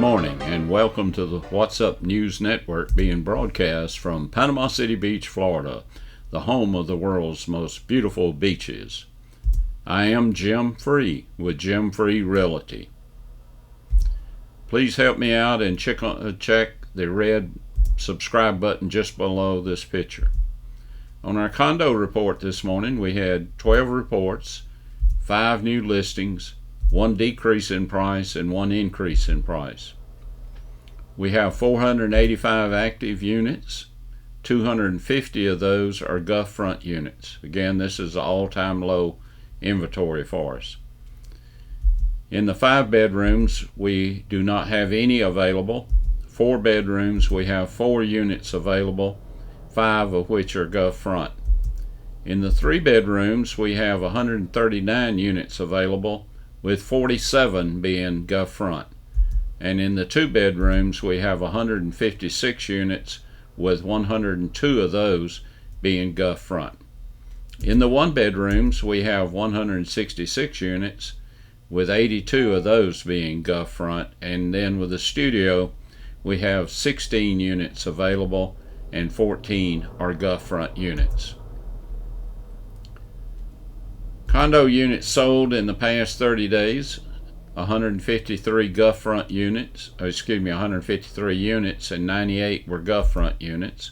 morning and welcome to the What's Up News Network being broadcast from Panama City Beach, Florida, the home of the world's most beautiful beaches. I am Jim Free with Jim Free Realty. Please help me out and check the red subscribe button just below this picture. On our condo report this morning, we had 12 reports, 5 new listings, 1 decrease in price, and 1 increase in price. We have 485 active units. 250 of those are Gulf front units. Again, this is an all-time low inventory for us. In the 5 bedrooms, we do not have any available. 4 bedrooms, we have 4 units available, 5 of which are Gulf front. In the 3 bedrooms, we have 139 units available, with 47 being Gulf front. And in the 2 bedrooms, we have 156 units, with 102 of those being Gulf front. In the 1 bedrooms, we have 166 units, with 82 of those being Gulf front. And then with the studio, we have 16 units available, and 14 are Gulf front units. Condo units sold in the past 30 days, 153 Gulf front units, 153 units, and 98 were Gulf front units.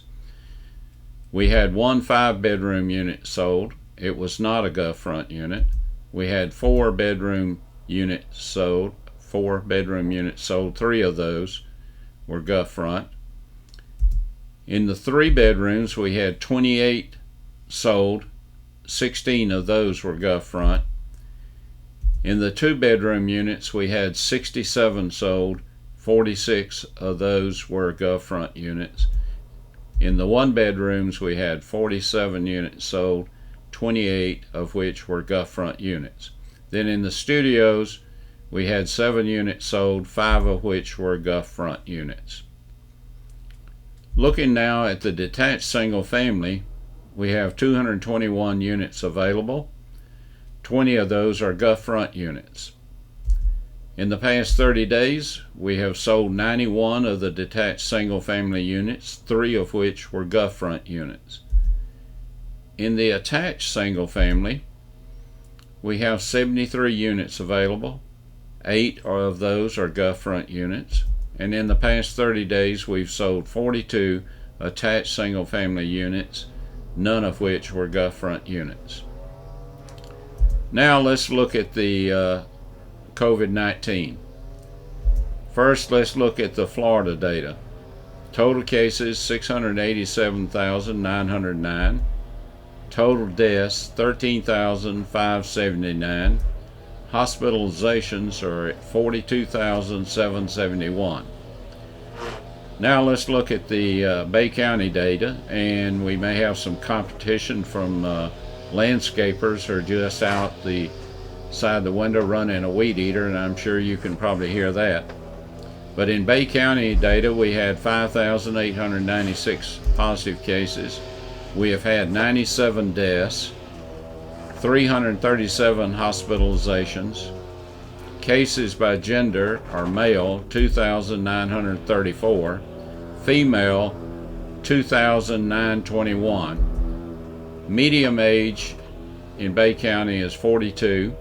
We had 1 5-bedroom unit sold. It was not a Gulf front unit. We had 4 bedroom units sold. 4 bedroom units sold. 3 of those were Gulf front. In the 3 bedrooms, we had 28 sold. 16 of those were Gulf front. In the 2 bedroom units, we had 67 sold. 46 of those were Gulf front units. In the 1 bedrooms, we had 47 units sold, 28 of which were Gulf front units. Then in the studios, we had 7 units sold, 5 of which were Gulf front units. Looking now at the detached single family, we have 221 units available. 20 of those are Gulf front units. In the past 30 days, we have sold 91 of the detached single family units, 3 of which were Gulf front units. In the attached single family, we have 73 units available. 8 of those are Gulf front units. And in the past 30 days, we've sold 42 attached single family units, none of which were Gulf front units. Now let's look at the COVID-19. First, let's look at the Florida data. Total cases, 687,909. Total deaths, 13,579. Hospitalizations are at 42,771. Now let's look at the Bay County data, and we may have some competition from landscapers who are just out the side the window running a weed eater, and I'm sure you can probably hear that. But in Bay County data, we had 5,896 positive cases. We have had 97 deaths, 337 hospitalizations. Cases by gender are male, 2,934, female, 2,921. Medium age in Bay County is 42.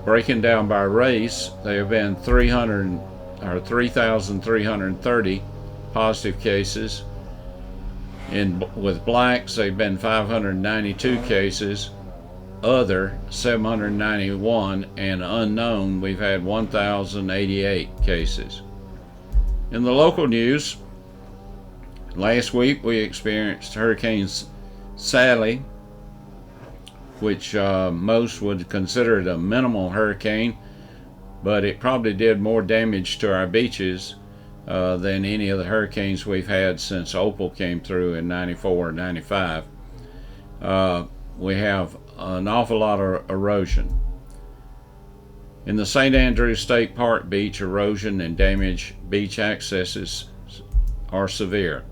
Breaking down by race, there have been 3,330 positive cases. With blacks, there have been 592 cases. Other, 791, and unknown, we've had 1,088 cases. In the local news, last week we experienced Hurricane Sally, which most would consider it a minimal hurricane, but it probably did more damage to our beaches than any of the hurricanes we've had since Opal came through in 94 or 95. We have an awful lot of erosion. In the St. Andrews State Park beach, erosion and damaged beach accesses are severe.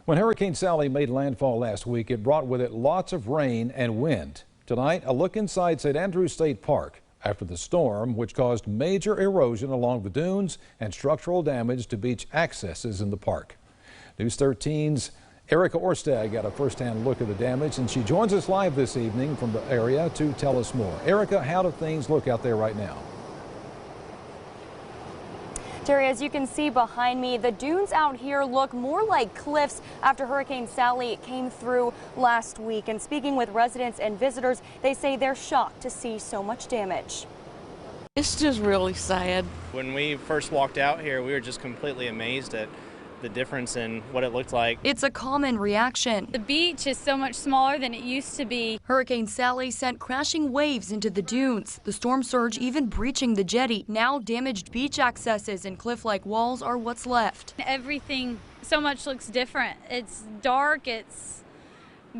When Hurricane Sally made landfall last week, it brought with it lots of rain and wind. Tonight, a look inside St. Andrews State Park. after the storm, which caused major erosion along the dunes and structural damage to beach accesses in the park. News 13's Erica Orstad got a first-hand look at the damage, and she joins us live this evening from the area to tell us more. Erica, how do things look out there right now? Terry, as you can see behind me, the dunes out here look more like cliffs after Hurricane Sally came through last week. And speaking with residents and visitors, they say they're shocked to see so much damage. It's just really sad. When we first walked out here, we were just completely amazed at the difference in what it looked like. It's a common reaction. The beach is so much smaller than it used to be. Hurricane Sally sent crashing waves into the dunes. The storm surge even breaching the jetty. Now damaged beach accesses and cliff-like walls are what's left. Everything so much looks different. It's dark, it's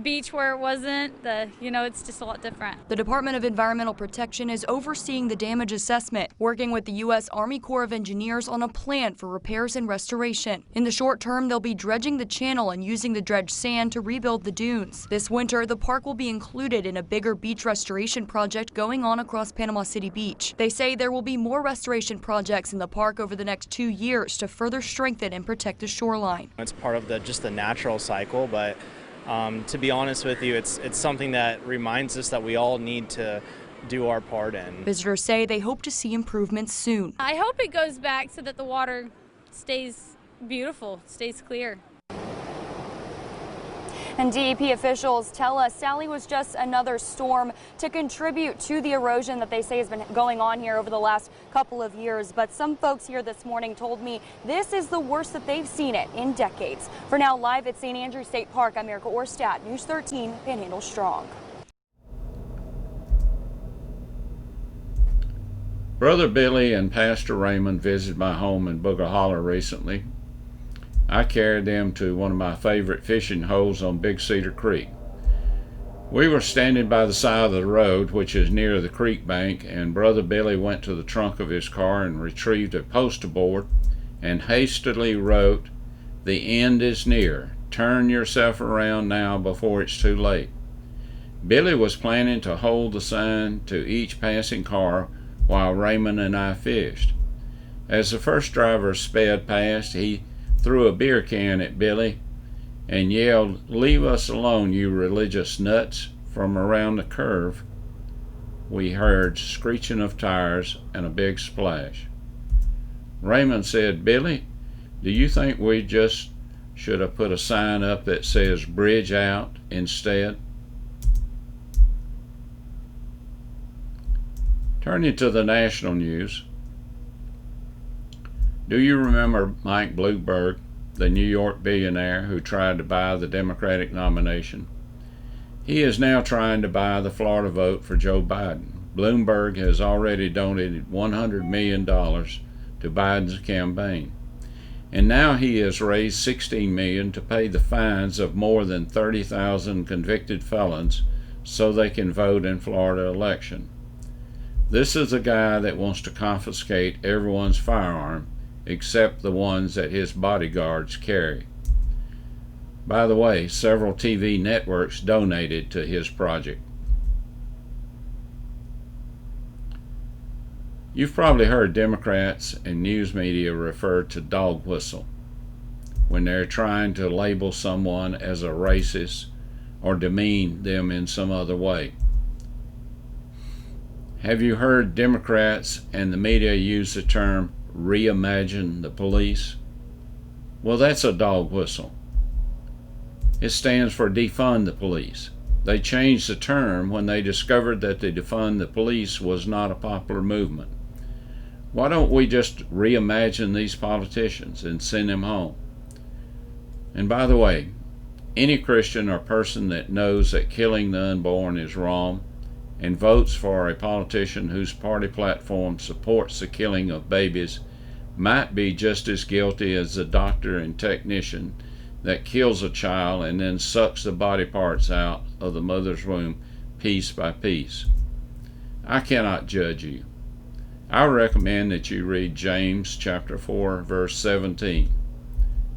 beach where it wasn't, it's just a lot different. The Department of Environmental Protection is overseeing the damage assessment, working with the U.S. Army Corps of Engineers on a plan for repairs and restoration. In the short term, they'll be dredging the channel and using the dredged sand to rebuild the dunes. This winter, the park will be included in a bigger beach restoration project going on across Panama City Beach. They say there will be more restoration projects in the park over the next 2 years to further strengthen and protect the shoreline. It's part of just the natural cycle, but to be honest with you, it's something that reminds us that we all need to do our part in. Visitors say they hope to see improvements soon. I hope it goes back so that the water stays beautiful, stays clear. And DEP officials tell us Sally was just another storm to contribute to the erosion that they say has been going on here over the last couple of years. But some folks here this morning told me this is the worst that they've seen it in decades. For now, live at St. Andrews State Park, I'm Erica Orstad, News 13, Panhandle Strong. Brother Billy and Pastor Raymond visited my home in Booger Holler recently. I carried them to one of my favorite fishing holes on Big Cedar Creek. We were standing by the side of the road, which is near the creek bank, and Brother Billy went to the trunk of his car and retrieved a poster board and hastily wrote, "The end is near. Turn yourself around now before it's too late." Billy was planning to hold the sign to each passing car while Raymond and I fished. As the first driver sped past, he threw a beer can at Billy and yelled, "Leave us alone, you religious nuts." From around the curve, we heard screeching of tires and a big splash. Raymond said, "Billy, do you think we just should have put a sign up that says bridge out instead?" Turning to the national news, do you remember Mike Bloomberg, the New York billionaire who tried to buy the Democratic nomination? He is now trying to buy the Florida vote for Joe Biden. Bloomberg has already donated $100 million to Biden's campaign. And now he has raised $16 million to pay the fines of more than 30,000 convicted felons so they can vote in Florida election. This is a guy that wants to confiscate everyone's firearm except the ones that his bodyguards carry. By the way, several TV networks donated to his project. You've probably heard Democrats and news media refer to dog whistle when they're trying to label someone as a racist or demean them in some other way. Have you heard Democrats and the media use the term reimagine the police? Well, that's a dog whistle. It stands for defund the police. They changed the term when they discovered that the defund the police was not a popular movement. Why don't we just reimagine these politicians and send them home? And by the way, any Christian or person that knows that killing the unborn is wrong and votes for a politician whose party platform supports the killing of babies might be just as guilty as the doctor and technician that kills a child and then sucks the body parts out of the mother's womb piece by piece. I cannot judge you. I recommend that you read James chapter 4 verse 17,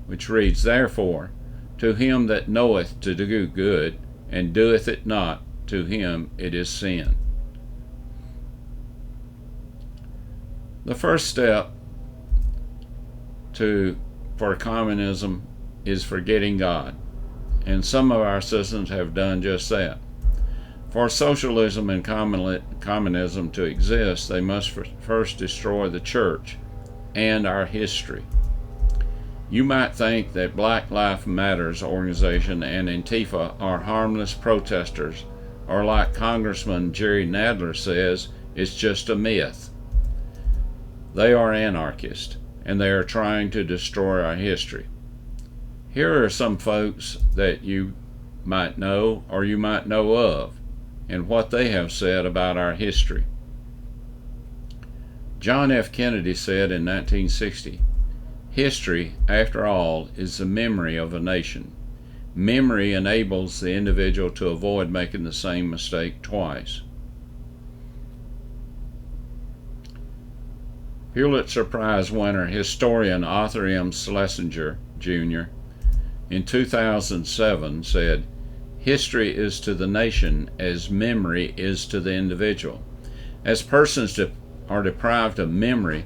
which reads, "Therefore, to him that knoweth to do good and doeth it not, to him it is sin." The first step for communism is forgetting God, and some of our citizens have done just that. For socialism and communism to exist, they must first destroy the church and our history. You might think that Black Lives Matters organization and Antifa are harmless protesters, or like Congressman Jerry Nadler says, it's just a myth. They are anarchists, and they are trying to destroy our history. Here are some folks that you might know or you might know of, and what they have said about our history. John F. Kennedy said in 1960, "History, after all, is the memory of a nation. Memory enables the individual to avoid making the same mistake twice." Pulitzer Prize winner historian Arthur M. Schlesinger, Jr., in 2007 said, "History is to the nation as memory is to the individual. As persons are deprived of memory,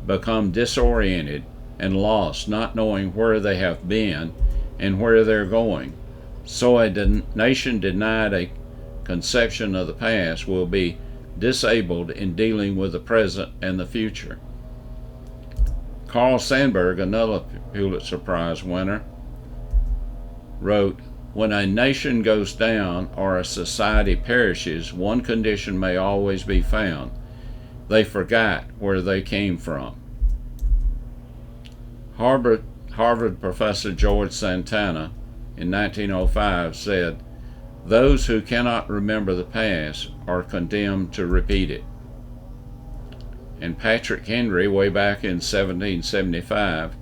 become disoriented and lost, not knowing where they have been and where they're going, so a nation denied a conception of the past will be disabled in dealing with the present and the future." Carl Sandburg, another Pulitzer Prize winner, wrote, "When a nation goes down or a society perishes, one condition may always be found: they forgot where they came from." Harvard professor George Santana in 1905 said, "Those who cannot remember the past are condemned to repeat it." And Patrick Henry, way back in 1775,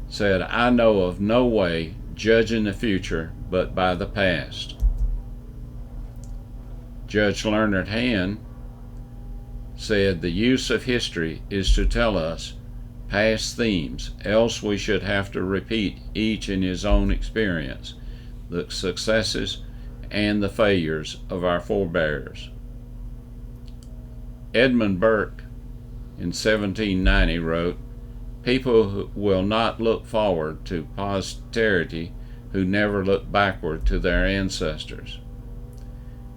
said, "I know of no way judging the future but by the past." Judge Leonard Hand said, "The use of history is to tell us past themes, else we should have to repeat each in his own experience, the successes and the failures of our forebears." Edmund Burke in 1790 wrote, "People will not look forward to posterity who never look backward to their ancestors."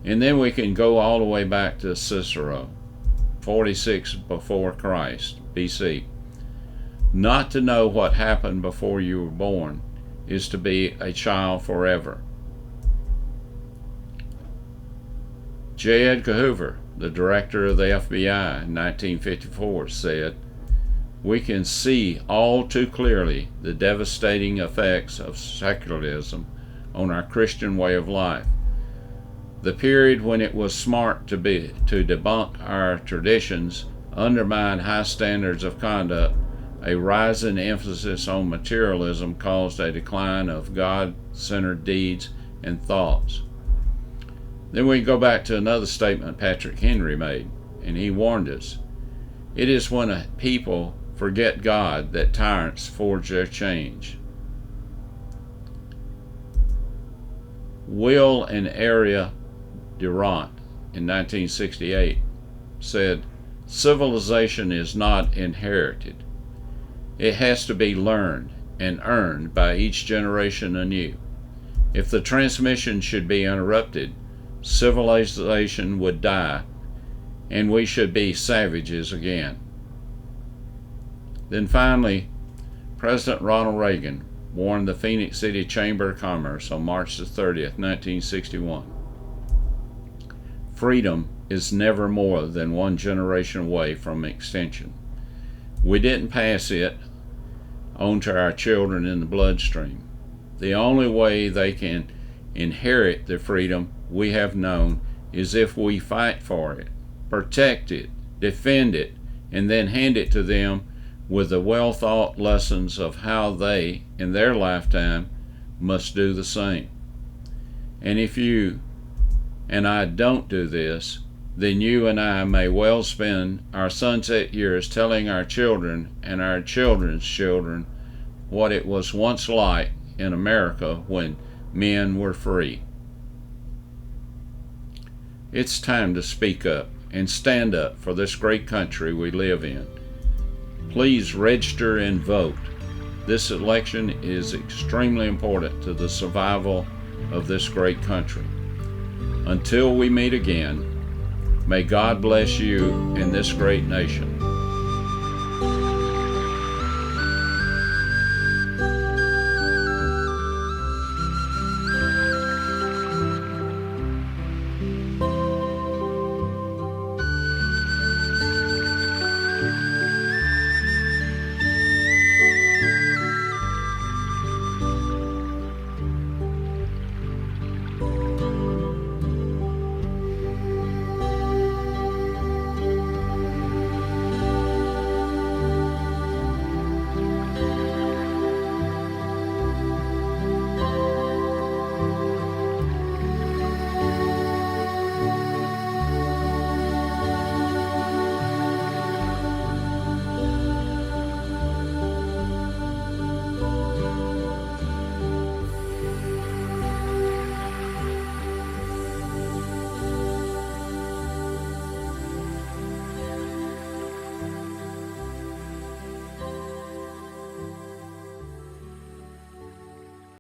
And then we can go all the way back to Cicero, 46 before Christ, BC. "Not to know what happened before you were born is to be a child forever." J. Edgar Hoover, the director of the FBI in 1954, said, "We can see all too clearly the devastating effects of secularism on our Christian way of life. The period when it was smart to debunk our traditions, undermine high standards of conduct, a rising emphasis on materialism caused a decline of God-centered deeds and thoughts." Then we go back to another statement Patrick Henry made, and he warned us, "It is when a people forget God that tyrants forge their change." Will and Aria Durant in 1968 said, "Civilization is not inherited. It has to be learned and earned by each generation anew. If the transmission should be interrupted, civilization would die, and we should be savages again." Then finally, President Ronald Reagan warned the Phoenix City Chamber of Commerce on March the 30th, 1961. "Freedom is never more than one generation away from extinction. We didn't pass it on to our children in the bloodstream. The only way they can inherit the freedom we have known is if we fight for it, protect it, defend it, and then hand it to them with the well-thought lessons of how they, in their lifetime, must do the same. And if you and I don't do this, then you and I may well spend our sunset years telling our children and our children's children what it was once like in America when men were free." It's time to speak up and stand up for this great country we live in. Please register and vote. This election is extremely important to the survival of this great country. Until we meet again, may God bless you and this great nation.